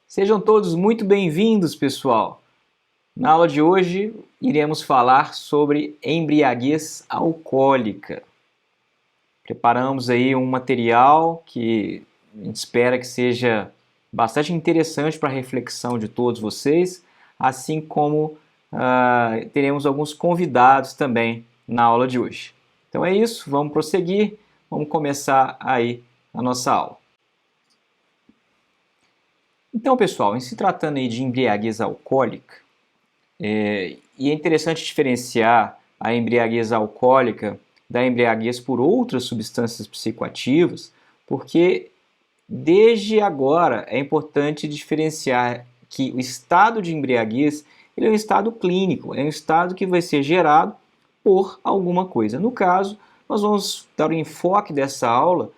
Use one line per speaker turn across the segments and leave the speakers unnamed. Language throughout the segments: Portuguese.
Sejam todos muito bem-vindos, pessoal! Na aula de hoje, iremos falar sobre embriaguez alcoólica. Preparamos aí um material que a gente espera que seja bastante interessante para a reflexão de todos vocês, assim como teremos alguns convidados também na aula de hoje. Então é isso, vamos prosseguir, vamos começar aí a nossa aula. Então, pessoal, em se tratando aí de embriaguez alcoólica, e é interessante diferenciar a embriaguez alcoólica da embriaguez por outras substâncias psicoativas, porque desde agora é importante diferenciar que o estado de embriaguez ele é um estado clínico, é um estado que vai ser gerado por alguma coisa. No caso, nós vamos dar o enfoque dessa aula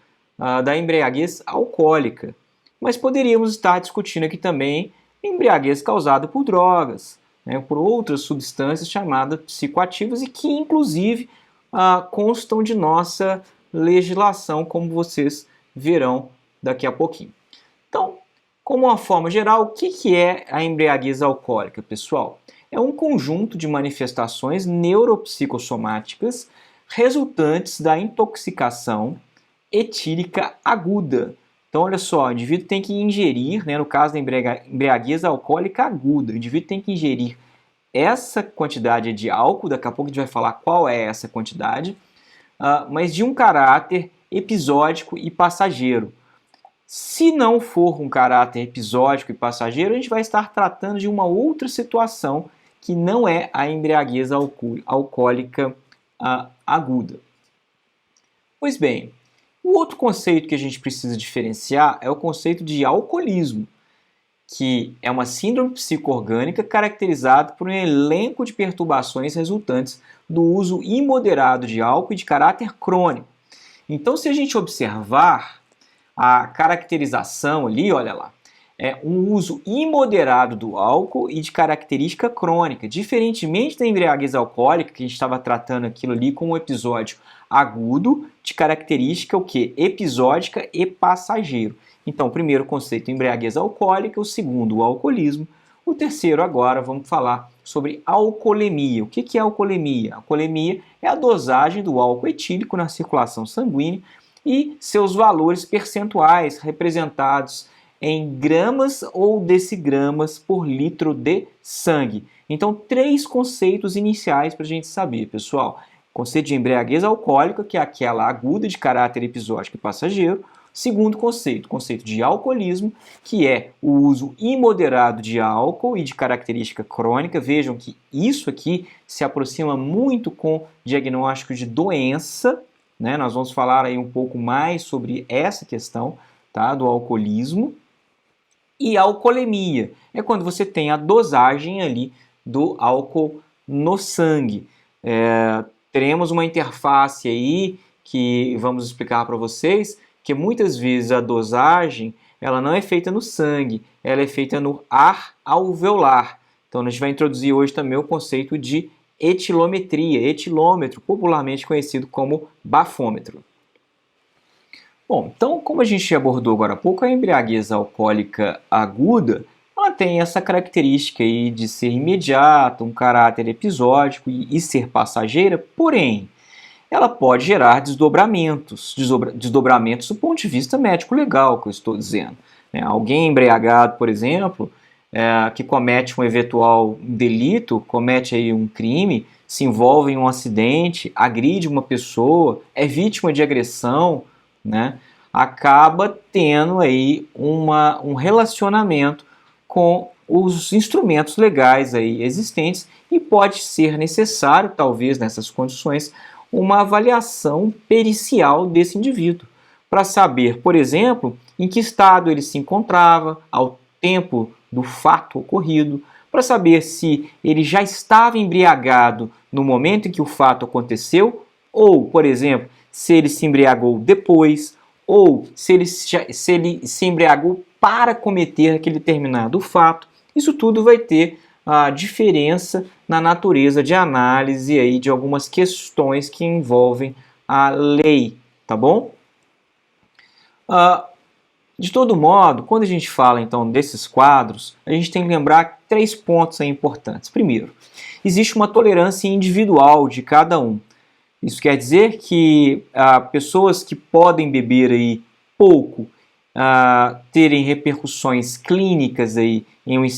da embriaguez alcoólica, mas poderíamos estar discutindo aqui também embriaguez causada por drogas, né, por outras substâncias chamadas psicoativas e que, inclusive, constam de nossa legislação, como vocês verão daqui a pouquinho. Então, como uma forma geral, o que é a embriaguez alcoólica, pessoal? É um conjunto de manifestações neuropsicossomáticas resultantes da intoxicação etílica aguda. Então, olha só, o indivíduo tem que ingerir, né, no caso da embriaguez alcoólica aguda, o indivíduo tem que ingerir essa quantidade de álcool, daqui a pouco a gente vai falar qual é essa quantidade, mas de um caráter episódico e passageiro. Se não for um caráter episódico e passageiro, a gente vai estar tratando de uma outra situação que não é a embriaguez alcoólica aguda. Pois bem, o outro conceito que a gente precisa diferenciar é o conceito de alcoolismo, que é uma síndrome psico-orgânica caracterizada por um elenco de perturbações resultantes do uso imoderado de álcool e de caráter crônico. Então, se a gente observar a caracterização ali, olha lá, é um uso imoderado do álcool e de característica crônica, diferentemente da embriaguez alcoólica, que a gente estava tratando aquilo ali como um episódio agudo, de característica o quê? Episódica e passageiro. Então, o primeiro conceito, embriaguez alcoólica, o segundo, o alcoolismo. O terceiro, agora, vamos falar sobre alcoolemia. O que é alcoolemia? A alcoolemia é a dosagem do álcool etílico na circulação sanguínea e seus valores percentuais representados em gramas ou decigramas por litro de sangue. Então, três conceitos iniciais para a gente saber, pessoal. Conceito de embriaguez alcoólica, que é aquela aguda de caráter episódico e passageiro. Segundo conceito, conceito de alcoolismo, que é o uso imoderado de álcool e de característica crônica. Vejam que isso aqui se aproxima muito com diagnóstico de doença, né? Nós vamos falar aí um pouco mais sobre essa questão, tá, do alcoolismo. E a alcoolemia é quando você tem a dosagem ali do álcool no sangue. Teremos uma interface aí que vamos explicar para vocês, que muitas vezes a dosagem ela não é feita no sangue, ela é feita no ar alveolar. Então a gente vai introduzir hoje também o conceito de etilometria, etilômetro, popularmente conhecido como bafômetro. Bom, então como a gente abordou agora há pouco, a embriaguez alcoólica aguda ela tem essa característica aí de ser imediata, um caráter episódico e ser passageira, porém, ela pode gerar desdobramentos do ponto de vista médico-legal, que eu estou dizendo. Alguém embriagado, por exemplo, que comete um eventual delito, comete aí um crime, se envolve em um acidente, agride uma pessoa, é vítima de agressão, né, acaba tendo aí um relacionamento com os instrumentos legais aí existentes e pode ser necessário, talvez nessas condições, uma avaliação pericial desse indivíduo, para saber, por exemplo, em que estado ele se encontrava ao tempo do fato ocorrido, para saber se ele já estava embriagado no momento em que o fato aconteceu, ou, por exemplo, se ele se embriagou depois, ou se ele se embriagou para cometer aquele determinado fato. Isso tudo vai ter a diferença na natureza de análise aí de algumas questões que envolvem a lei, tá bom? De todo modo, quando a gente fala então desses quadros, a gente tem que lembrar 3 pontos aí importantes. Primeiro, existe uma tolerância individual de cada um. Isso quer dizer que pessoas que podem beber aí pouco, terem repercussões clínicas aí,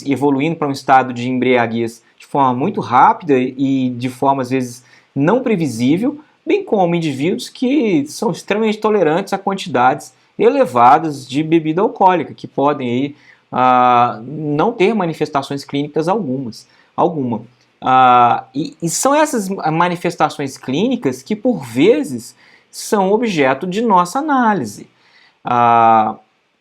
evoluindo para um estado de embriaguez de forma muito rápida e de forma às vezes não previsível, bem como indivíduos que são extremamente tolerantes a quantidades elevadas de bebida alcoólica, que podem aí, não ter manifestações clínicas alguma. E são essas manifestações clínicas que, por vezes, são objeto de nossa análise.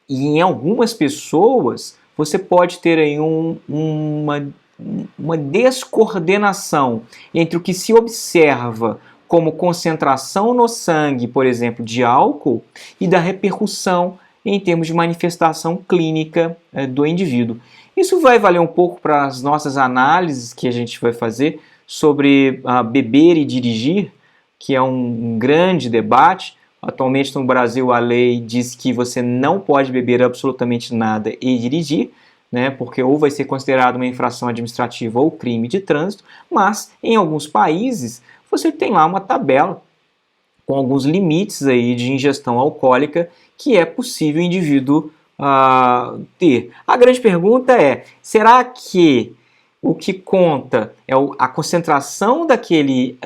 E em algumas pessoas, você pode ter aí uma descoordenação entre o que se observa como concentração no sangue, por exemplo, de álcool, e da repercussão em termos de manifestação clínica do indivíduo. Isso vai valer um pouco para as nossas análises que a gente vai fazer sobre beber e dirigir, que é um grande debate. Atualmente no Brasil a lei diz que você não pode beber absolutamente nada e dirigir, né, porque ou vai ser considerado uma infração administrativa ou crime de trânsito, mas em alguns países você tem lá uma tabela com alguns limites aí de ingestão alcoólica que é possível o indivíduo ter. A grande pergunta é, será que o que conta é a concentração daquele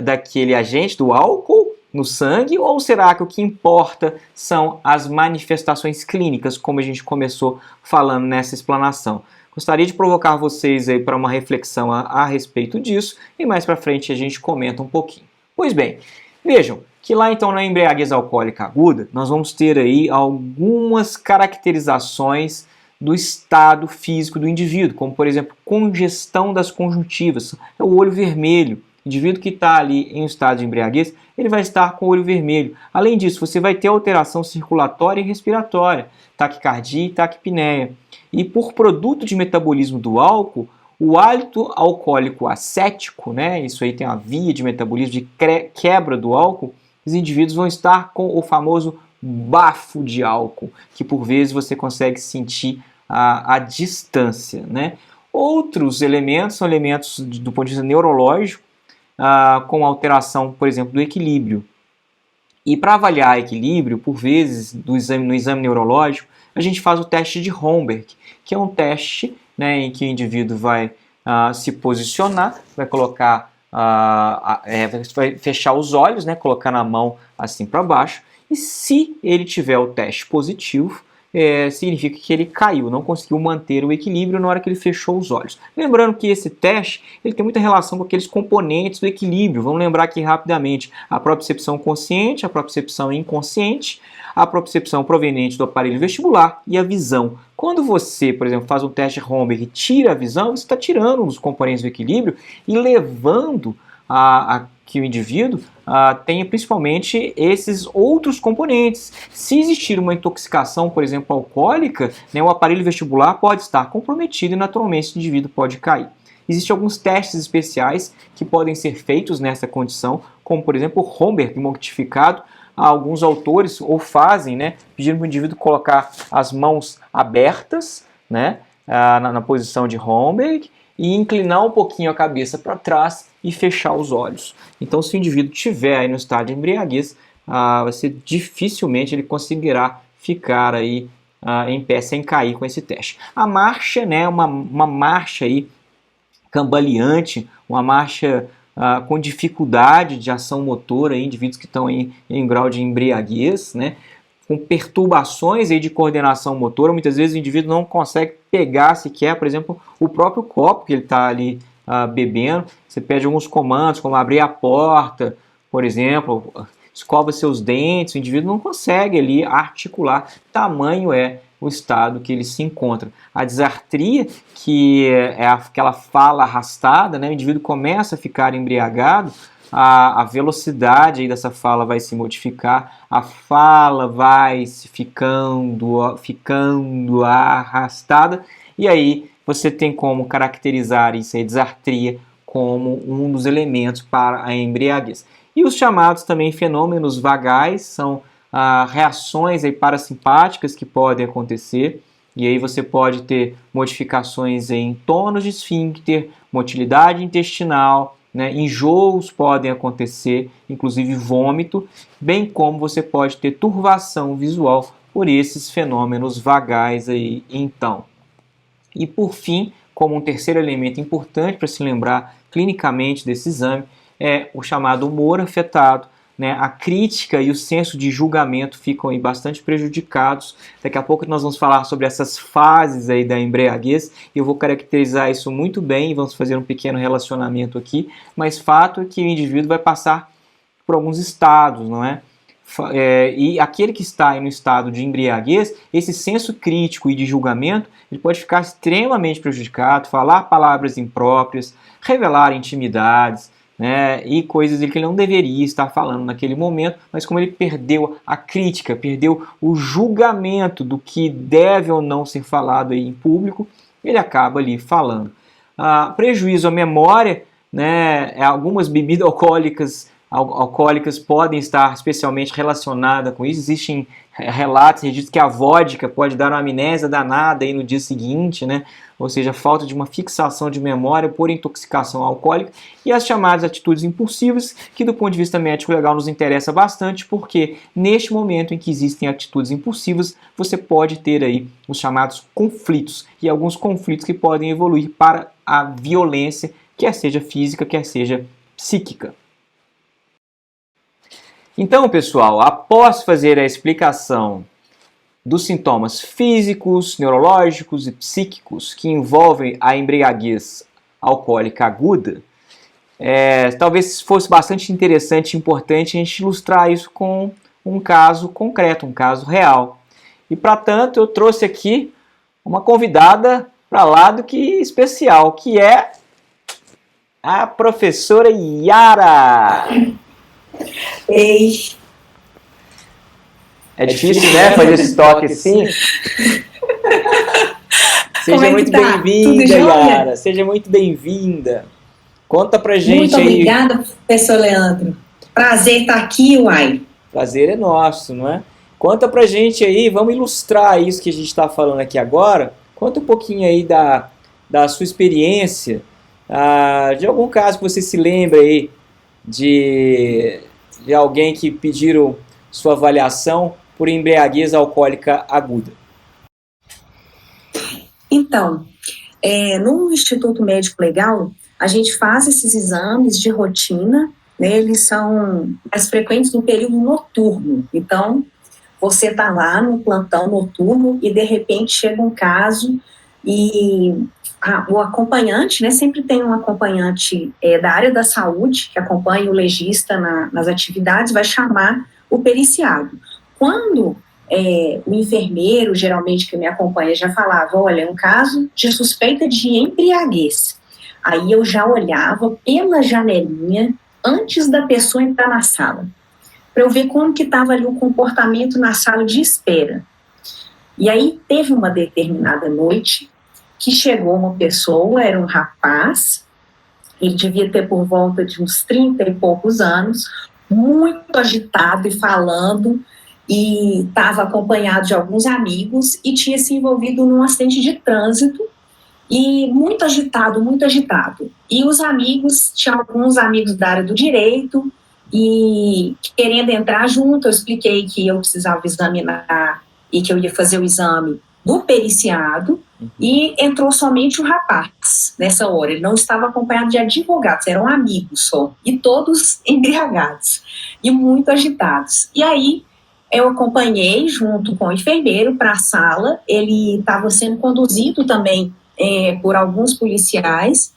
agente, do álcool, no sangue, ou será que o que importa são as manifestações clínicas, como a gente começou falando nessa explanação? Gostaria de provocar vocês aí para uma reflexão a respeito disso e mais para frente a gente comenta um pouquinho. Pois bem, vejam que lá então na embriaguez alcoólica aguda nós vamos ter aí algumas caracterizações do estado físico do indivíduo, como por exemplo congestão das conjuntivas, é o olho vermelho. O indivíduo que está ali em um estado de embriaguez, ele vai estar com o olho vermelho. Além disso, você vai ter alteração circulatória e respiratória, taquicardia e taquipneia. E por produto de metabolismo do álcool, o hálito alcoólico acético, né, isso aí tem uma via de metabolismo de quebra do álcool, os indivíduos vão estar com o famoso bafo de álcool, que por vezes você consegue sentir a distância, né? Outros elementos são elementos do ponto de vista neurológico, com alteração, por exemplo, do equilíbrio. E para avaliar equilíbrio, por vezes, no exame neurológico, a gente faz o teste de Romberg, que é um teste, né, em que o indivíduo vai se posicionar, vai colocar, vai fechar os olhos, né, colocando a mão assim para baixo, e se ele tiver o teste positivo, significa que ele caiu, não conseguiu manter o equilíbrio na hora que ele fechou os olhos. Lembrando que esse teste ele tem muita relação com aqueles componentes do equilíbrio. Vamos lembrar aqui rapidamente a propriocepção consciente, a propriocepção inconsciente, a propriocepção proveniente do aparelho vestibular e a visão. Quando você, por exemplo, faz um teste Romberg e tira a visão, você está tirando os componentes do equilíbrio e levando a que o indivíduo tenha principalmente esses outros componentes. Se existir uma intoxicação, por exemplo, alcoólica, né, o aparelho vestibular pode estar comprometido e naturalmente o indivíduo pode cair. Existem alguns testes especiais que podem ser feitos nessa condição, como por exemplo o Romberg modificado. Alguns autores ou fazem, né, pedindo para o indivíduo colocar as mãos abertas, né, na posição de Romberg, e inclinar um pouquinho a cabeça para trás e fechar os olhos. Então, se o indivíduo estiver aí no estado de embriaguez, dificilmente ele conseguirá ficar aí em pé sem cair com esse teste. A marcha, né, uma marcha aí cambaleante, uma marcha com dificuldade de ação motora, aí, indivíduos que estão em grau de embriaguez, né, com perturbações aí de coordenação motora. Muitas vezes o indivíduo não consegue pegar sequer, por exemplo, o próprio copo que ele está ali bebendo. Você pede alguns comandos, como abrir a porta, por exemplo, escova seus dentes, o indivíduo não consegue ali articular, tamanho é o estado que ele se encontra. A disartria, que é aquela fala arrastada, né? O indivíduo começa a ficar embriagado, a velocidade aí dessa fala vai se modificar, a fala vai se ficando arrastada, e aí você tem como caracterizar isso aí, disartria, como um dos elementos para a embriaguez. E os chamados também fenômenos vagais são reações aí parasimpáticas que podem acontecer, e aí você pode ter modificações em tônus de esfíncter, motilidade intestinal, né, enjoos podem acontecer, inclusive vômito, bem como você pode ter turvação visual por esses fenômenos vagais aí, então. E por fim, como um terceiro elemento importante para se lembrar clinicamente desse exame, é o chamado humor afetado, né? A crítica e o senso de julgamento ficam aí bastante prejudicados. Daqui a pouco nós vamos falar sobre essas fases aí da embriaguez, e eu vou caracterizar isso muito bem, vamos fazer um pequeno relacionamento aqui, mas fato é que o indivíduo vai passar por alguns estados, não é? E aquele que está no estado de embriaguez, esse senso crítico e de julgamento, ele pode ficar extremamente prejudicado, falar palavras impróprias, revelar intimidades, né, e coisas que ele não deveria estar falando naquele momento, mas como ele perdeu a crítica, perdeu o julgamento do que deve ou não ser falado aí em público, ele acaba ali falando. Prejuízo à memória, né, algumas bebidas alcoólicas podem estar especialmente relacionadas com isso. Existem relatos, registros que a vodka pode dar uma amnésia danada aí no dia seguinte, né? Ou seja, falta de uma fixação de memória por intoxicação alcoólica, e as chamadas atitudes impulsivas, que do ponto de vista médico legal nos interessa bastante, porque neste momento em que existem atitudes impulsivas, você pode ter aí os chamados conflitos, e alguns conflitos que podem evoluir para a violência, quer seja física, quer seja psíquica. Então, pessoal, após fazer a explicação dos sintomas físicos, neurológicos e psíquicos que envolvem a embriaguez alcoólica aguda, talvez fosse bastante interessante e importante a gente ilustrar isso com um caso concreto, um caso real. E, para tanto, eu trouxe aqui uma convidada para lá do que especial, que é a professora Yara.
Ei.
É difícil, né, fazer esse toque assim? Seja muito bem-vinda, Yara. Seja muito bem-vinda. Conta pra gente
muito
aí.
Muito obrigada, professor Leandro. Prazer estar aqui, uai.
Prazer é nosso, não é? Conta pra gente aí, vamos ilustrar isso que a gente está falando aqui agora. Conta um pouquinho aí da sua experiência, de algum caso que você se lembra aí de alguém que pediram sua avaliação por embriaguez alcoólica aguda.
Então, no Instituto Médico Legal, a gente faz esses exames de rotina, né, eles são mais frequentes no período noturno. Então, você está lá no plantão noturno e, de repente, chega um caso e o acompanhante, né, sempre tem um acompanhante da área da saúde que acompanha o legista nas atividades, vai chamar o periciado. Quando o enfermeiro, geralmente, que me acompanha, já falava, olha, é um caso de suspeita de embriaguez. Aí eu já olhava pela janelinha antes da pessoa entrar na sala, para eu ver como que estava ali o comportamento na sala de espera. E aí teve uma determinada noite que chegou uma pessoa, era um rapaz, ele devia ter por volta de uns 30 e poucos anos, muito agitado e falando, e estava acompanhado de alguns amigos e tinha se envolvido num acidente de trânsito, e muito agitado, muito agitado. E os amigos, tinha alguns amigos da área do direito, e querendo entrar junto, eu expliquei que eu precisava examinar e que eu ia fazer o exame do periciado, e entrou somente o rapaz nessa hora. Ele não estava acompanhado de advogados, eram amigos só, e todos embriagados e muito agitados. E aí eu acompanhei junto com o enfermeiro para a sala, ele estava sendo conduzido também por alguns policiais,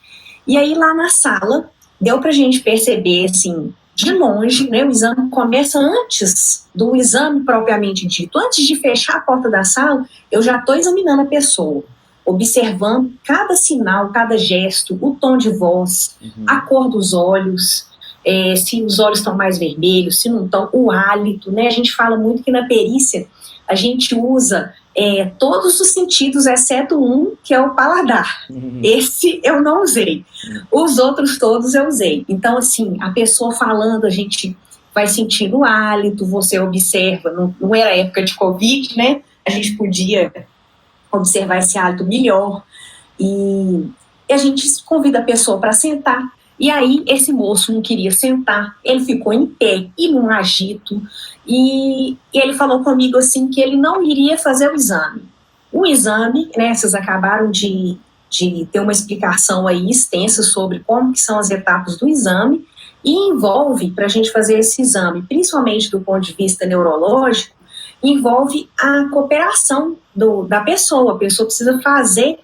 e aí lá na sala deu para a gente perceber, assim, de longe, né, o exame começa antes do exame propriamente dito. Antes de fechar a porta da sala, eu já estou examinando a pessoa, observando cada sinal, cada gesto, o tom de voz, a cor dos olhos, se os olhos estão mais vermelhos, se não estão, o hálito, né? A gente fala muito que na perícia a gente usa todos os sentidos, exceto um, que é o paladar. Esse eu não usei. Os outros todos eu usei. Então, assim, a pessoa falando, a gente vai sentindo o hálito, você observa, não era época de Covid, né? A gente podia observar esse hálito melhor, e a gente convida a pessoa para sentar, e aí esse moço não queria sentar, ele ficou em pé e num agito, e ele falou comigo assim que ele não iria fazer o exame. O exame, né, vocês acabaram de ter uma explicação aí extensa sobre como que são as etapas do exame, e envolve, para a gente fazer esse exame, principalmente do ponto de vista neurológico, envolve a cooperação da pessoa. A pessoa precisa fazer,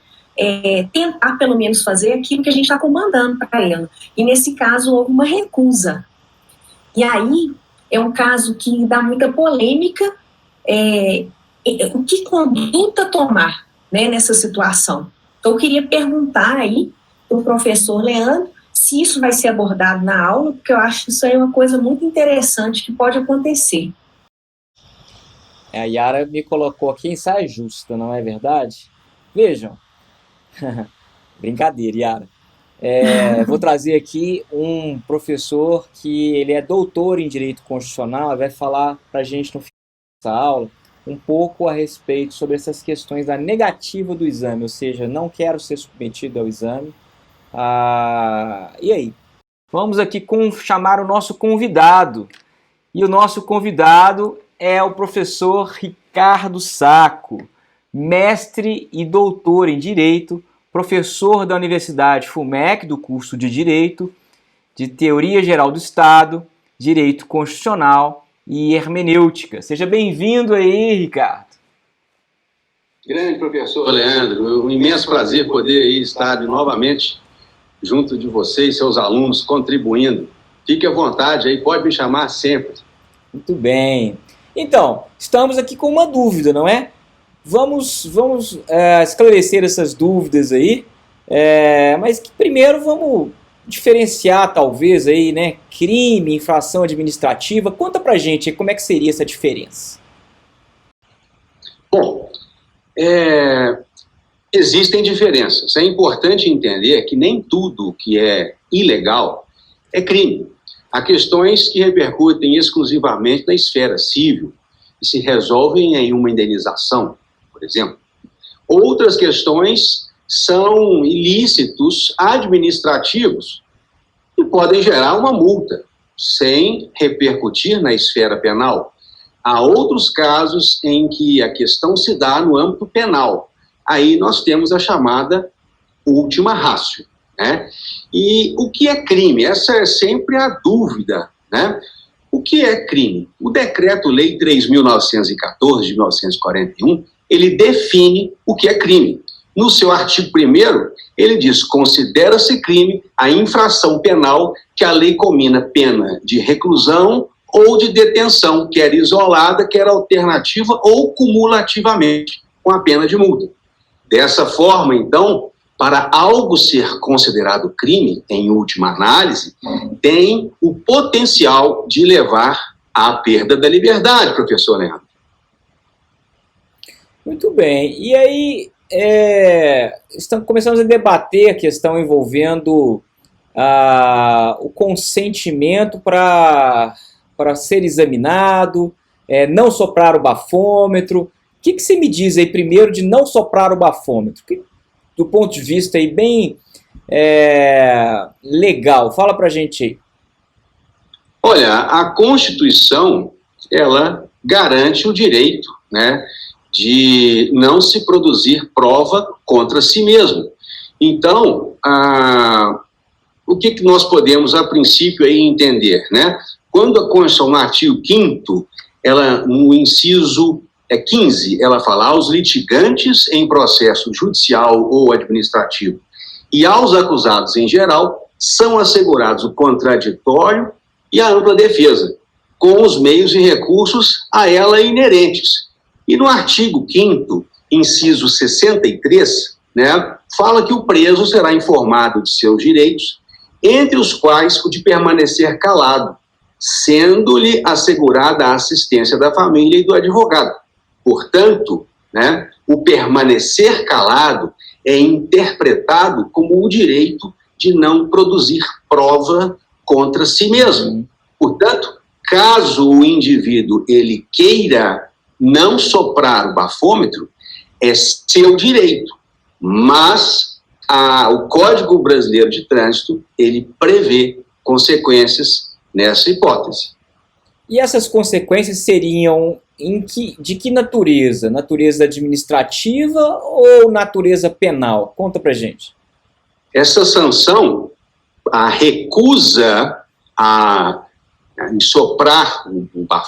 tentar pelo menos fazer aquilo que a gente está comandando para ela. E nesse caso houve uma recusa. E aí é um caso que dá muita polêmica, o que conduta tomar, né, nessa situação. Então eu queria perguntar aí para o professor Leandro se isso vai ser abordado na aula, porque eu acho que isso aí é uma coisa muito interessante que pode acontecer.
A Yara me colocou aqui em saia justa, não é verdade? Vejam. Brincadeira, Yara. Vou trazer aqui um professor que ele é doutor em Direito Constitucional, vai falar para a gente no final dessa aula um pouco a respeito sobre essas questões da negativa do exame, ou seja, não quero ser submetido ao exame. E aí? Vamos aqui chamar o nosso convidado. E o nosso convidado é o professor Ricardo Sacco, mestre e doutor em Direito, professor da Universidade FUMEC, do curso de Direito, de Teoria Geral do Estado, Direito Constitucional e Hermenêutica. Seja bem-vindo aí, Ricardo.
Grande professor Leandro, um imenso prazer poder estar novamente junto de vocês, seus alunos, contribuindo. Fique à vontade aí, pode me chamar sempre.
Muito bem. Então, estamos aqui com uma dúvida, não é? Vamos esclarecer essas dúvidas aí, mas primeiro vamos diferenciar talvez aí, né, crime, infração administrativa. Conta pra gente aí como é que seria essa diferença.
Bom, existem diferenças. É importante entender que nem tudo que é ilegal é crime. Há questões que repercutem exclusivamente na esfera civil e se resolvem em uma indenização, por exemplo. Outras questões são ilícitos administrativos e podem gerar uma multa, sem repercutir na esfera penal. Há outros casos em que a questão se dá no âmbito penal. Aí nós temos a chamada última ratio, né? E o que é crime? Essa é sempre a dúvida, né? O que é crime? O Decreto-Lei 3.914, de 1941, ele define o que é crime. No seu artigo 1º, ele diz: considera-se crime a infração penal que a lei comina pena de reclusão ou de detenção, quer isolada, quer alternativa ou cumulativamente, com a pena de multa. Dessa forma, então, para algo ser considerado crime, em última análise, tem o potencial de levar à perda da liberdade, professor Leandro.
Muito bem. E aí, começamos a debater a questão envolvendo o consentimento para ser examinado, não soprar o bafômetro. O que você me diz aí primeiro de não soprar o bafômetro? Do ponto de vista aí bem legal, fala pra gente aí.
Olha, a Constituição, ela garante o direito, né, de não se produzir prova contra si mesmo. Então, o que nós podemos, a princípio, aí entender, né? Quando a Constituição, no artigo 5º, ela, no inciso 15, ela fala: aos litigantes em processo judicial ou administrativo e aos acusados em geral são assegurados o contraditório e a ampla defesa, com os meios e recursos a ela inerentes. E no artigo 5º, inciso 63, né, fala que o preso será informado de seus direitos, entre os quais o de permanecer calado, sendo-lhe assegurada a assistência da família e do advogado. Portanto, né, o permanecer calado é interpretado como o direito de não produzir prova contra si mesmo. Portanto, caso o indivíduo ele queira não soprar o bafômetro, é seu direito, mas o Código Brasileiro de Trânsito, ele prevê consequências nessa hipótese.
E essas consequências seriam de que natureza? Natureza administrativa ou natureza penal? Conta pra gente.
Essa sanção, a recusa em soprar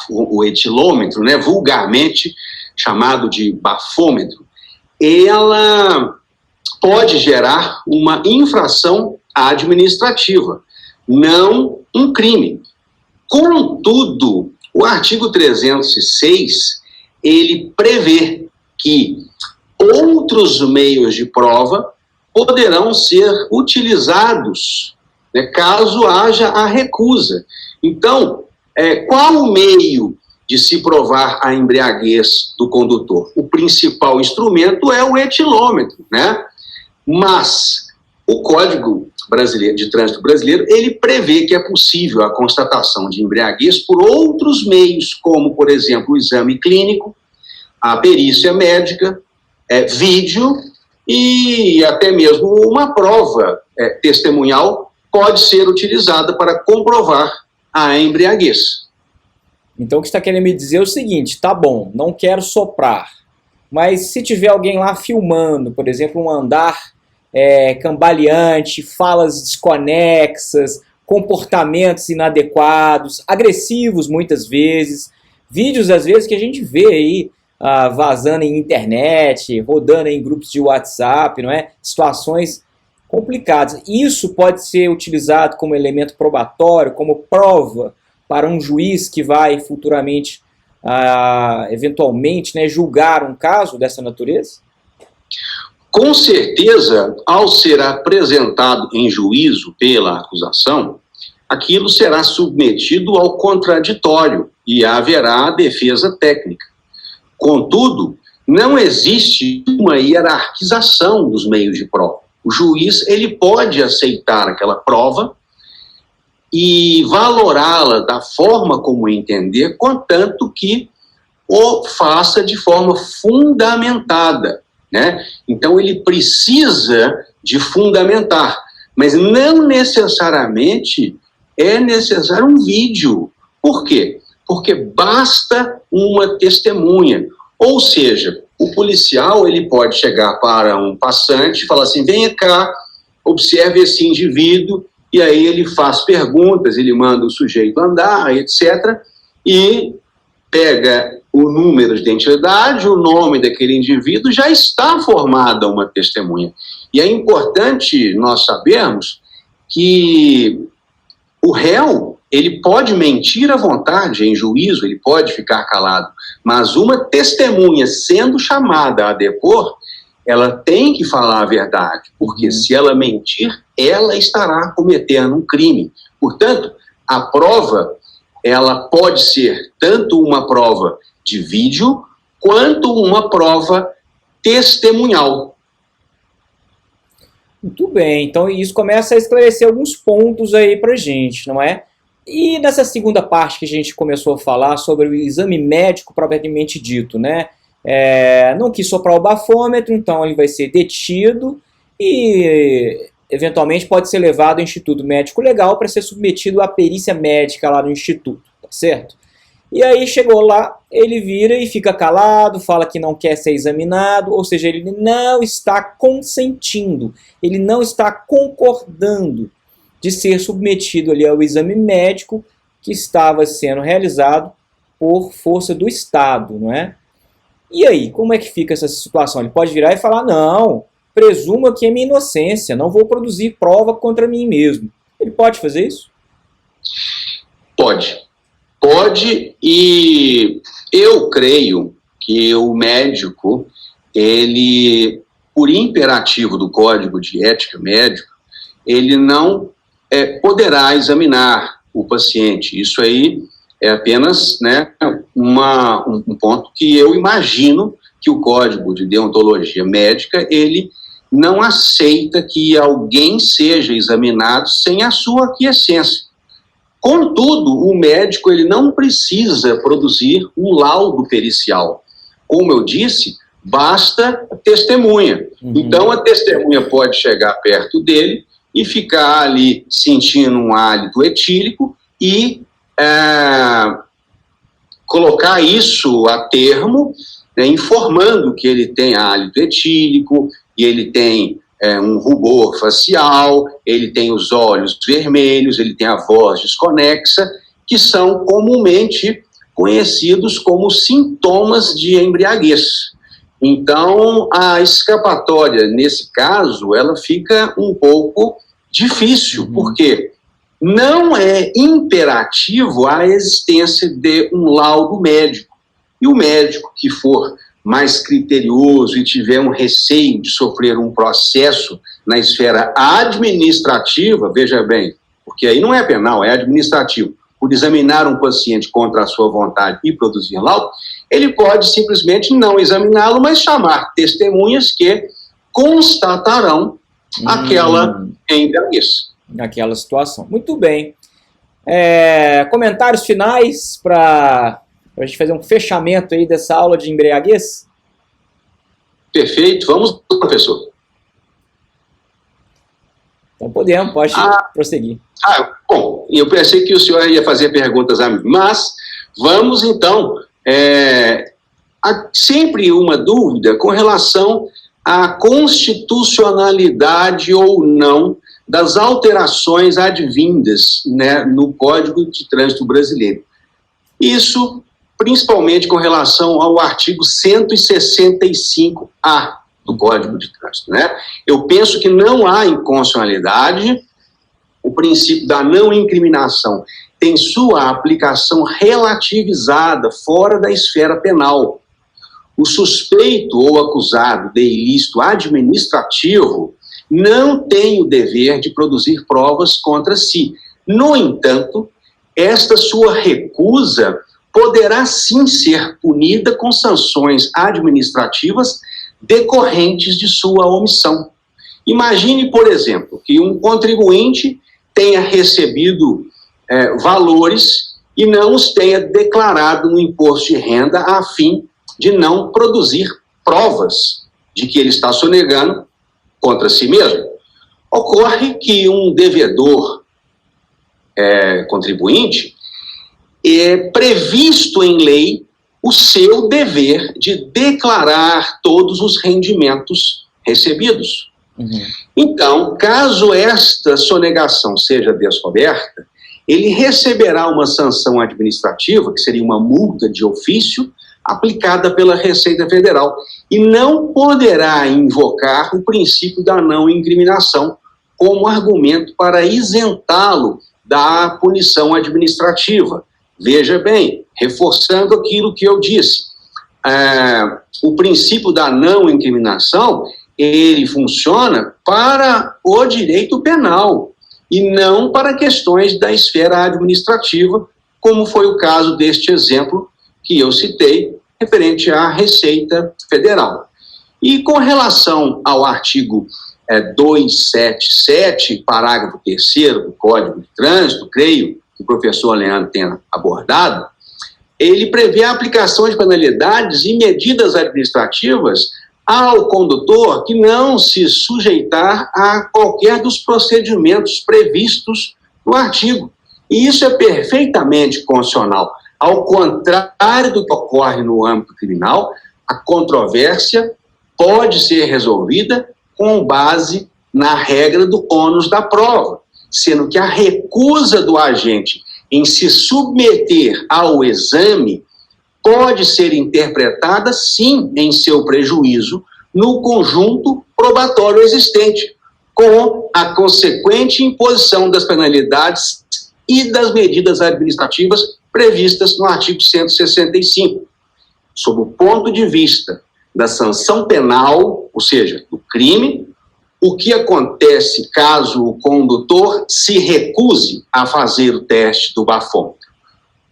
o etilômetro, né, vulgarmente chamado de bafômetro, ela pode gerar uma infração administrativa, não um crime. Contudo, o artigo 306, ele prevê que outros meios de prova poderão ser utilizados, né, caso haja a recusa. Então, qual o meio de se provar a embriaguez do condutor? O principal instrumento é o etilômetro, né? Mas o Código Brasileiro de Trânsito Brasileiro, ele prevê que é possível a constatação de embriaguez por outros meios, como, por exemplo, o exame clínico, a perícia médica, vídeo e até mesmo uma prova testemunhal pode ser utilizada para comprovar a embriaguez.
Então o que você está querendo me dizer é o seguinte: tá bom, não quero soprar, mas se tiver alguém lá filmando, por exemplo, um andar cambaleante, falas desconexas, comportamentos inadequados, agressivos muitas vezes, vídeos às vezes que a gente vê aí vazando em internet, rodando em grupos de WhatsApp, não é? Situações complicadas. Isso pode ser utilizado como elemento probatório, como prova para um juiz que vai futuramente, eventualmente, né, julgar um caso dessa natureza?
Com certeza, ao ser apresentado em juízo pela acusação, aquilo será submetido ao contraditório e haverá defesa técnica. Contudo, não existe uma hierarquização dos meios de prova. O juiz ele pode aceitar aquela prova e valorá-la da forma como entender, contanto que o faça de forma fundamentada, né? Então ele precisa de fundamentar, mas não necessariamente é necessário um vídeo. Por quê? Porque basta uma testemunha. Ou seja, o policial ele pode chegar para um passante e falar assim: venha cá, observe esse indivíduo, e aí ele faz perguntas, ele manda o sujeito andar, etc., e pega o número de identidade, o nome daquele indivíduo, já está formada uma testemunha. E é importante nós sabermos que o réu, ele pode mentir à vontade em juízo, ele pode ficar calado, mas uma testemunha sendo chamada a depor, ela tem que falar a verdade, porque se ela mentir, ela estará cometendo um crime. Portanto, a prova, ela pode ser tanto uma prova de vídeo, quanto uma prova testemunhal.
Muito bem, então isso começa a esclarecer alguns pontos aí pra gente, não é? E nessa segunda parte que a gente começou a falar sobre o exame médico propriamente dito, né? Não quis soprar o bafômetro, então ele vai ser detido e eventualmente pode ser levado ao Instituto Médico Legal para ser submetido à perícia médica lá no Instituto, tá certo? E aí chegou lá, ele vira e fica calado, fala que não quer ser examinado, ou seja, ele não está consentindo, ele não está concordando de ser submetido ali ao exame médico que estava sendo realizado por força do Estado, não é? E aí, como é que fica essa situação? Ele pode virar e falar: não, presumo aqui a minha inocência, não vou produzir prova contra mim mesmo. Ele pode fazer isso?
Pode. Pode, e eu creio que o médico, ele, por imperativo do Código de Ética Médica, ele não poderá examinar o paciente. Isso aí é apenas, né, um ponto que eu imagino que o Código de Deontologia Médica, ele não aceita que alguém seja examinado sem a sua aquiescência. Contudo, o médico ele não precisa produzir um laudo pericial. Como eu disse, basta a testemunha. Então, a testemunha pode chegar perto dele e ficar ali sentindo um hálito etílico e colocar isso a termo, né, informando que ele tem hálito etílico, e ele tem um rubor facial, ele tem os olhos vermelhos, ele tem a voz desconexa, que são comumente conhecidos como sintomas de embriaguez. Então, a escapatória, nesse caso, ela fica um pouco difícil, porque não é imperativo a existência de um laudo médico. E o médico que for mais criterioso e tiver um receio de sofrer um processo na esfera administrativa, veja bem, porque aí não é penal, é administrativo, por examinar um paciente contra a sua vontade e produzir laudo, ele pode simplesmente não examiná-lo, mas chamar testemunhas que constatarão aquela embriaguez.
Naquela situação. Muito bem. Comentários finais para a gente fazer um fechamento aí dessa aula de embriaguez?
Perfeito. Vamos, professor.
Então pode prosseguir.
Bom, eu pensei que o senhor ia fazer perguntas a mim, mas vamos então, há sempre uma dúvida com relação à constitucionalidade ou não das alterações advindas, né, no Código de Trânsito Brasileiro. Isso principalmente com relação ao artigo 165-A do Código de Trânsito, né? Eu penso que não há inconstitucionalidade. O princípio da não incriminação tem sua aplicação relativizada fora da esfera penal. O suspeito ou acusado de ilícito administrativo não tem o dever de produzir provas contra si. No entanto, esta sua recusa poderá sim ser punida com sanções administrativas decorrentes de sua omissão. Imagine, por exemplo, que um contribuinte tenha recebido valores e não os tenha declarado no imposto de renda a fim de não produzir provas de que ele está sonegando contra si mesmo. Ocorre que um devedor contribuinte é previsto em lei o seu dever de declarar todos os rendimentos recebidos. Então, caso esta sonegação seja descoberta, ele receberá uma sanção administrativa, que seria uma multa de ofício, aplicada pela Receita Federal, e não poderá invocar o princípio da não incriminação como argumento para isentá-lo da punição administrativa. Veja bem, reforçando aquilo que eu disse, o princípio da não incriminação, ele funciona para o direito penal e não para questões da esfera administrativa, como foi o caso deste exemplo que eu citei, referente à Receita Federal. E com relação ao artigo 277, parágrafo 3º do Código de Trânsito, creio que o professor Leandro tenha abordado, ele prevê a aplicação de penalidades e medidas administrativas ao condutor que não se sujeitar a qualquer dos procedimentos previstos no artigo. E isso é perfeitamente constitucional. Ao contrário do que ocorre no âmbito criminal, a controvérsia pode ser resolvida com base na regra do ônus da prova, sendo que a recusa do agente em se submeter ao exame pode ser interpretada, sim, em seu prejuízo, no conjunto probatório existente, com a consequente imposição das penalidades e das medidas administrativas previstas no artigo 165. Sob o ponto de vista da sanção penal, ou seja, do crime, o que acontece caso o condutor se recuse a fazer o teste do bafômetro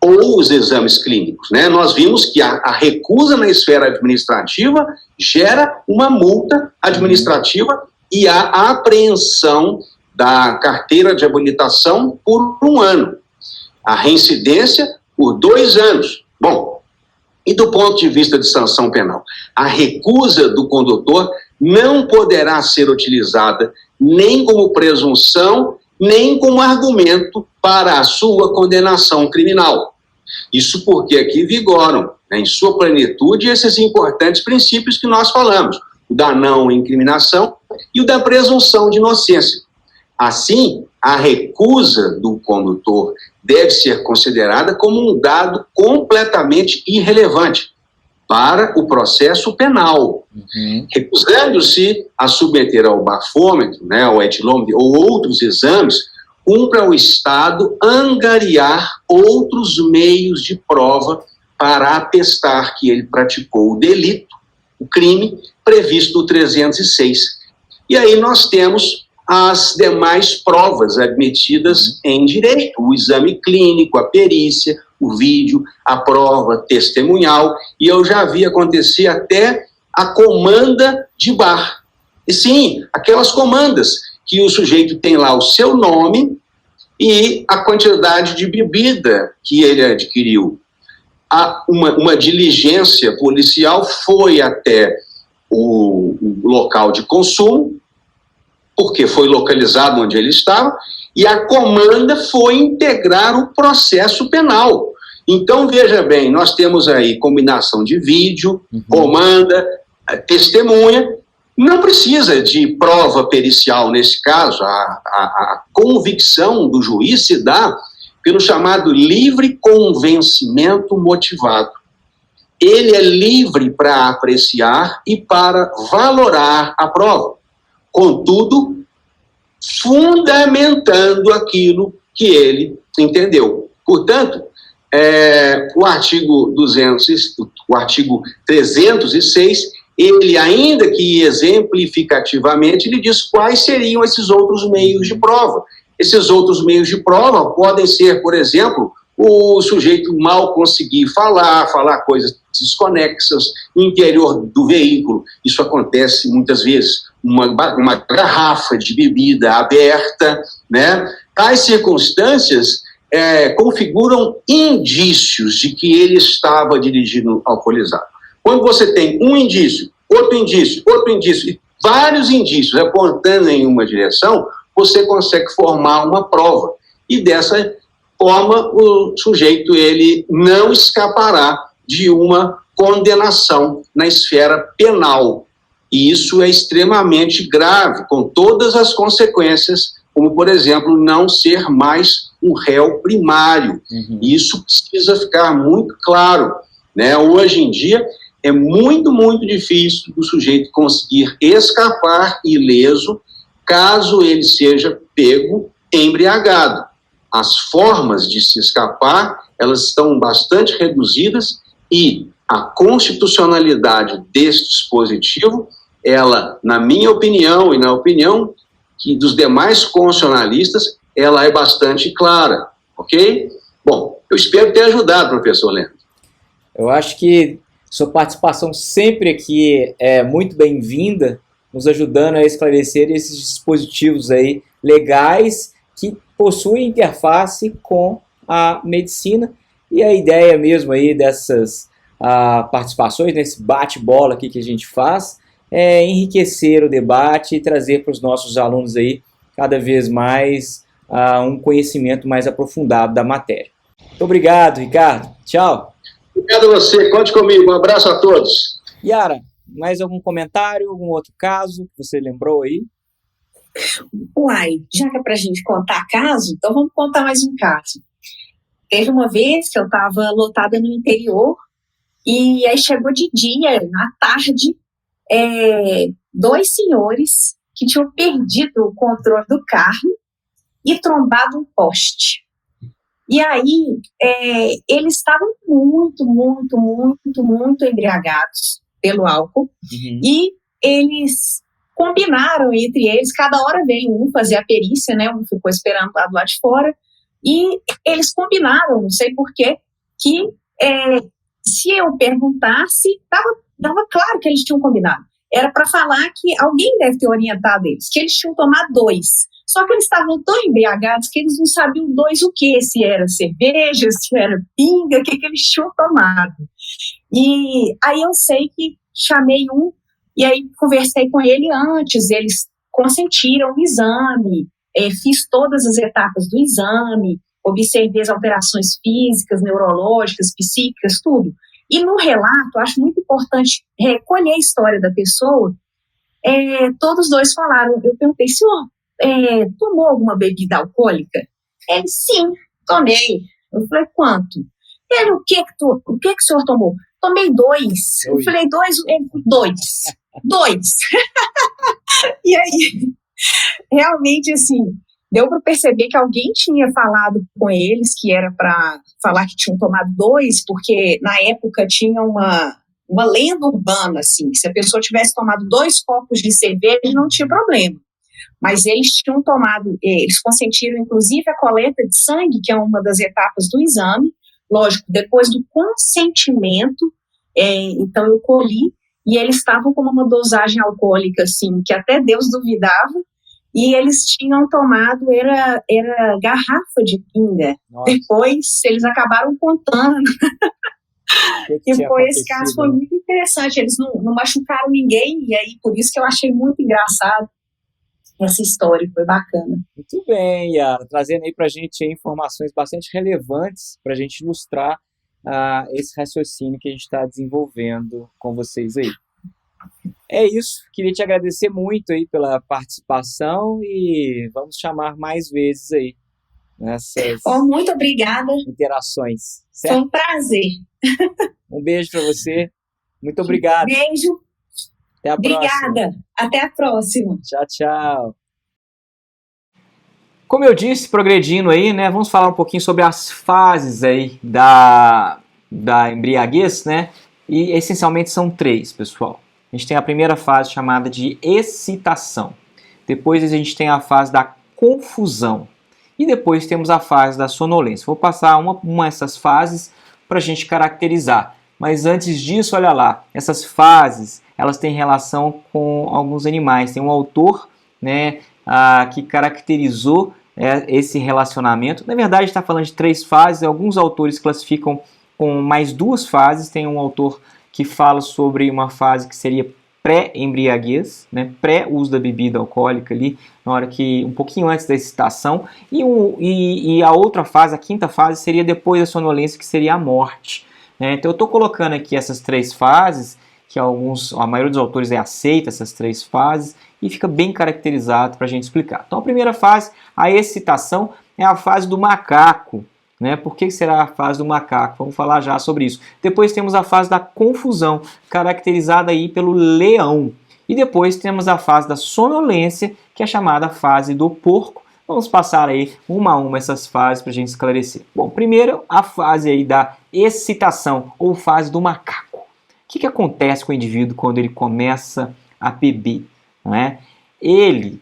ou os exames clínicos, né? Nós vimos que a recusa na esfera administrativa gera uma multa administrativa e a apreensão da carteira de habilitação por 1 ano. A reincidência por 2 anos. Bom, e do ponto de vista de sanção penal? A recusa do condutor não poderá ser utilizada nem como presunção, nem como argumento para a sua condenação criminal. Isso porque aqui vigoram, né, em sua plenitude, esses importantes princípios que nós falamos, o da não incriminação e o da presunção de inocência. Assim, a recusa do condutor deve ser considerada como um dado completamente irrelevante para o processo penal. Recusando-se a submeter ao bafômetro, né, ao etilômetro ou outros exames, cumpre ao Estado angariar outros meios de prova para atestar que ele praticou o delito, o crime, previsto no 306. E aí nós temos as demais provas admitidas em direito, o exame clínico, a perícia, o vídeo, a prova testemunhal, e eu já vi acontecer até a comanda de bar. E sim, aquelas comandas que o sujeito tem lá o seu nome e a quantidade de bebida que ele adquiriu. Uma diligência policial foi até o local de consumo, porque foi localizado onde ele estava, e a comanda foi integrar o processo penal. Então, veja bem, nós temos aí combinação de vídeo, comanda, testemunha, não precisa de prova pericial nesse caso, a convicção do juiz se dá pelo chamado livre convencimento motivado. Ele é livre para apreciar e para valorar a prova, contudo, fundamentando aquilo que ele entendeu. Portanto, o artigo 306, ele, ainda que exemplificativamente, ele diz quais seriam esses outros meios de prova. Esses outros meios de prova podem ser, por exemplo, o sujeito mal conseguir falar coisas desconexas no interior do veículo. Isso acontece muitas vezes. Uma garrafa de bebida aberta, né? Tais circunstâncias configuram indícios de que ele estava dirigindo alcoolizado. Quando você tem um indício, outro indício e vários indícios apontando em uma direção, você consegue formar uma prova. E dessa forma, o sujeito ele não escapará de uma condenação na esfera penal. E isso é extremamente grave, com todas as consequências, como, por exemplo, não ser mais um réu primário. Isso precisa ficar muito claro, né? Hoje em dia, é muito, muito difícil o sujeito conseguir escapar ileso caso ele seja pego embriagado. As formas de se escapar, elas estão bastante reduzidas e a constitucionalidade desse dispositivo, ela, na minha opinião e na opinião dos demais constitucionalistas, ela é bastante clara, ok? Bom, eu espero ter ajudado, professor Leandro.
Eu acho que sua participação sempre aqui é muito bem-vinda, nos ajudando a esclarecer esses dispositivos aí legais que possuem interface com a medicina, e a ideia mesmo aí dessas participações, nesse bate-bola aqui que a gente faz, é enriquecer o debate e trazer para os nossos alunos aí cada vez mais um conhecimento mais aprofundado da matéria. Muito obrigado, Ricardo. Tchau.
Obrigado a você. Conte comigo. Um abraço a todos.
Yara, mais algum comentário, algum outro caso que você lembrou aí?
Uai, já que é pra gente contar caso, então vamos contar mais um caso. Teve uma vez que eu estava lotada no interior e aí chegou de dia, à tarde, 2 senhores que tinham perdido o controle do carro e trombado um poste. E aí, eles estavam muito embriagados pelo álcool, e eles combinaram entre eles, cada hora veio um fazer a perícia, né, um ficou esperando lá do lado de fora, e eles combinaram, não sei porquê, que se eu perguntasse, dava claro que eles tinham combinado. Era para falar que alguém deve ter orientado eles, que eles tinham tomado 2, Só que eles estavam tão embriagados que eles não sabiam dois o que, se era cerveja, se era pinga, o que eles tinham tomado. E aí eu sei que chamei um, e aí conversei com ele antes, eles consentiram o exame, fiz todas as etapas do exame, observei as alterações físicas, neurológicas, psíquicas, tudo. E no relato, acho muito importante recolher a história da pessoa. Todos dois falaram, eu perguntei, senhor, tomou alguma bebida alcoólica? Ele, sim, tomei. Eu falei, quanto? Ele, o que o senhor tomou? Tomei 2. Eu falei, 2? Ele, 2. E aí, realmente, assim, deu para perceber que alguém tinha falado com eles que era para falar que tinham tomado 2, porque na época tinha uma lenda urbana, assim, que se a pessoa tivesse tomado 2 copos de cerveja, não tinha problema. Mas eles tinham tomado, eles consentiram inclusive a coleta de sangue, que é uma das etapas do exame, lógico, depois do consentimento, então eu colhi, e eles estavam com uma dosagem alcoólica, assim, que até Deus duvidava, e eles tinham tomado, era garrafa de pinga. Nossa. Depois eles acabaram contando. E foi, esse caso foi muito interessante, eles não machucaram ninguém, e aí por isso que eu achei muito engraçado essa história, foi bacana.
Muito bem, Yara, trazendo aí pra gente aí informações bastante relevantes para a gente ilustrar esse raciocínio que a gente está desenvolvendo com vocês aí. É isso, queria te agradecer muito aí pela participação e vamos chamar mais vezes aí nessas
muito obrigada.
Interações. Certo?
Foi um prazer.
Um beijo para você. Muito obrigado.
Beijo.
Até a próxima.
Obrigada. Até a próxima.
Tchau, tchau. Como eu disse, progredindo aí, né, vamos falar um pouquinho sobre as fases aí da embriaguez, né? E essencialmente são 3, pessoal. A gente tem a primeira fase chamada de excitação. Depois a gente tem a fase da confusão. E depois temos a fase da sonolência. Vou passar uma dessas fases para a gente caracterizar. Mas antes disso, olha lá, essas fases, elas têm relação com alguns animais. Tem um autor, né, que caracterizou esse relacionamento. Na verdade, está falando de 3 fases. Alguns autores classificam com mais 2 fases. Tem um autor que fala sobre uma fase que seria pré-embriaguez, né, pré-uso da bebida alcoólica ali, na hora que, um pouquinho antes da excitação, e a outra fase, a 5ª fase, seria depois da sonolência, que seria a morte. Né? Então eu estou colocando aqui essas 3 fases, que a maioria dos autores aceita essas 3 fases, e fica bem caracterizado para a gente explicar. Então a primeira fase, a excitação, é a fase do macaco. Né? Por que será a fase do macaco? Vamos falar já sobre isso. Depois temos a fase da confusão, caracterizada aí pelo leão. E depois temos a fase da sonolência, que é chamada fase do porco. Vamos passar aí uma a uma essas fases para a gente esclarecer. Bom, primeiro a fase aí da excitação, ou fase do macaco. O que acontece com o indivíduo quando ele começa a beber? Não é? Ele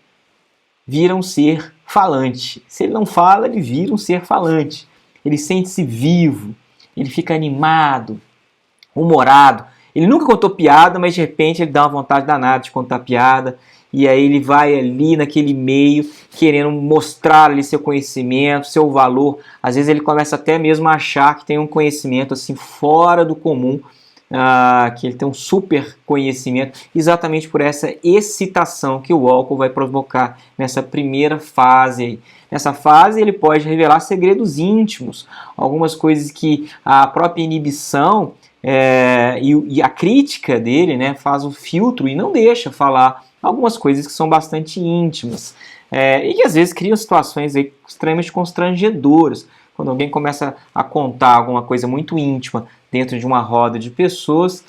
vira um ser falante. Se ele não fala, ele vira um ser falante. Ele sente-se vivo, ele fica animado, humorado. Ele nunca contou piada, mas de repente ele dá uma vontade danada de contar piada. E aí ele vai ali naquele meio, querendo mostrar ali seu conhecimento, seu valor. Às vezes ele começa até mesmo a achar que tem um conhecimento assim fora do comum, que ele tem um super conhecimento, exatamente por essa excitação que o álcool vai provocar nessa primeira fase aí. Nessa fase ele pode revelar segredos íntimos, algumas coisas que a própria inibição e a crítica dele, né, faz um filtro e não deixa falar algumas coisas que são bastante íntimas e que às vezes criam situações aí extremamente constrangedoras. Quando alguém começa a contar alguma coisa muito íntima dentro de uma roda de pessoas,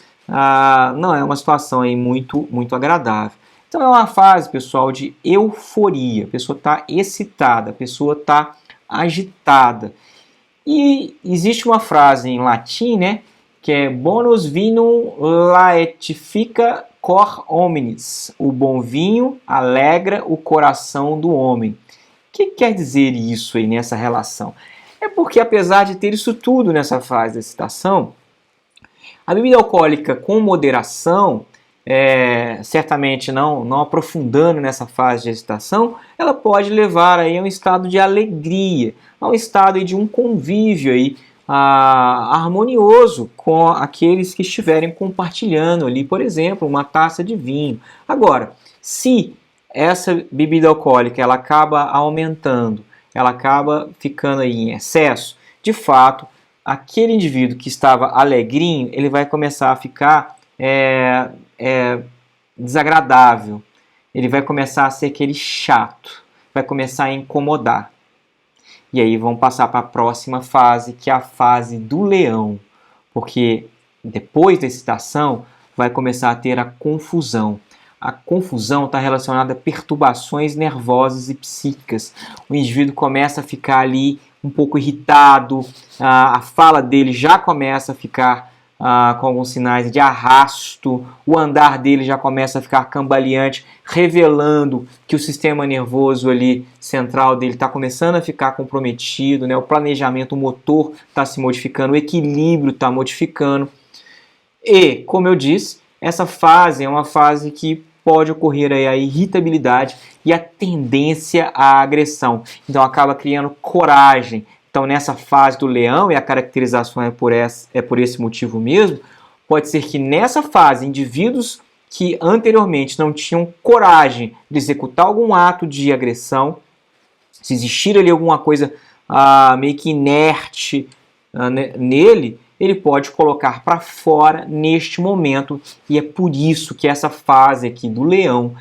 não é uma situação aí muito, muito agradável. Então é uma fase, pessoal, de euforia. A pessoa está excitada, a pessoa está agitada. E existe uma frase em latim, né, que é bonus vinum laetifica cor hominis. O bom vinho alegra o coração do homem. O que quer dizer isso aí nessa relação? É porque apesar de ter isso tudo nessa fase da excitação, a bebida alcoólica com moderação, certamente não aprofundando nessa fase de excitação, ela pode levar aí a um estado de alegria, a um estado aí de um convívio aí, harmonioso com aqueles que estiverem compartilhando ali, por exemplo, uma taça de vinho. Agora, se essa bebida alcoólica ela acaba aumentando, ela acaba ficando aí em excesso, de fato, aquele indivíduo que estava alegrinho, ele vai começar a ficar desagradável, ele vai começar a ser aquele chato, vai começar a incomodar. E aí vamos passar para a próxima fase, que é a fase do leão, porque depois da excitação vai começar a ter a confusão. A confusão está relacionada a perturbações nervosas e psíquicas. O indivíduo começa a ficar ali um pouco irritado, a fala dele já começa a ficar com alguns sinais de arrasto, o andar dele já começa a ficar cambaleante, revelando que o sistema nervoso ali central dele está começando a ficar comprometido, né? O planejamento motor está se modificando, o equilíbrio está modificando. E, como eu disse, essa fase é uma fase que pode ocorrer aí a irritabilidade e a tendência à agressão. Então acaba criando coragem. Então, nessa fase do leão, e a caracterização é por esse motivo mesmo, pode ser que nessa fase, indivíduos que anteriormente não tinham coragem de executar algum ato de agressão, se existir ali alguma coisa meio que inerte nele, ele pode colocar para fora neste momento, e é por isso que essa fase aqui do leão,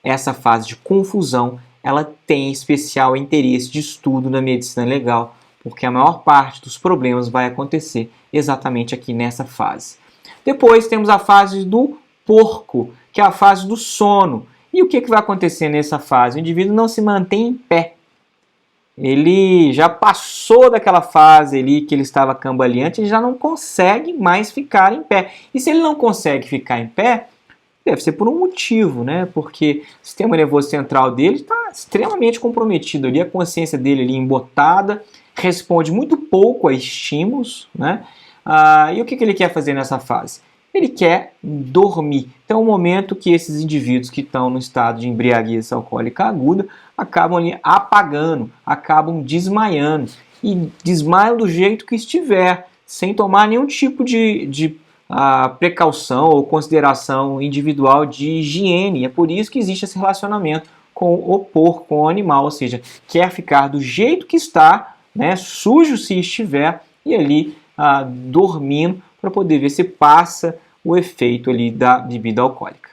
essa fase de confusão, ela tem especial interesse de estudo na medicina legal, porque a maior parte dos problemas vai acontecer exatamente aqui nessa fase. Depois temos a fase do porco, que é a fase do sono. E o que vai acontecer nessa fase? O indivíduo não se mantém em pé. Ele já passou daquela fase ali que ele estava cambaleante, ele já não consegue mais ficar em pé. E se ele não consegue ficar em pé, deve ser por um motivo, né? Porque o sistema nervoso central dele está extremamente comprometido ali, a consciência dele ali embotada, responde muito pouco a estímulos, né? E o que ele quer fazer nessa fase? Ele quer dormir. Então é o momento que esses indivíduos que estão no estado de embriaguez alcoólica aguda acabam ali apagando, acabam desmaiando. E desmaiam do jeito que estiver, sem tomar nenhum tipo de precaução ou consideração individual de higiene. É por isso que existe esse relacionamento com o porco, com o animal, ou seja, quer ficar do jeito que está, né, sujo se estiver, e ali dormindo para poder ver se passa o efeito ali da bebida alcoólica.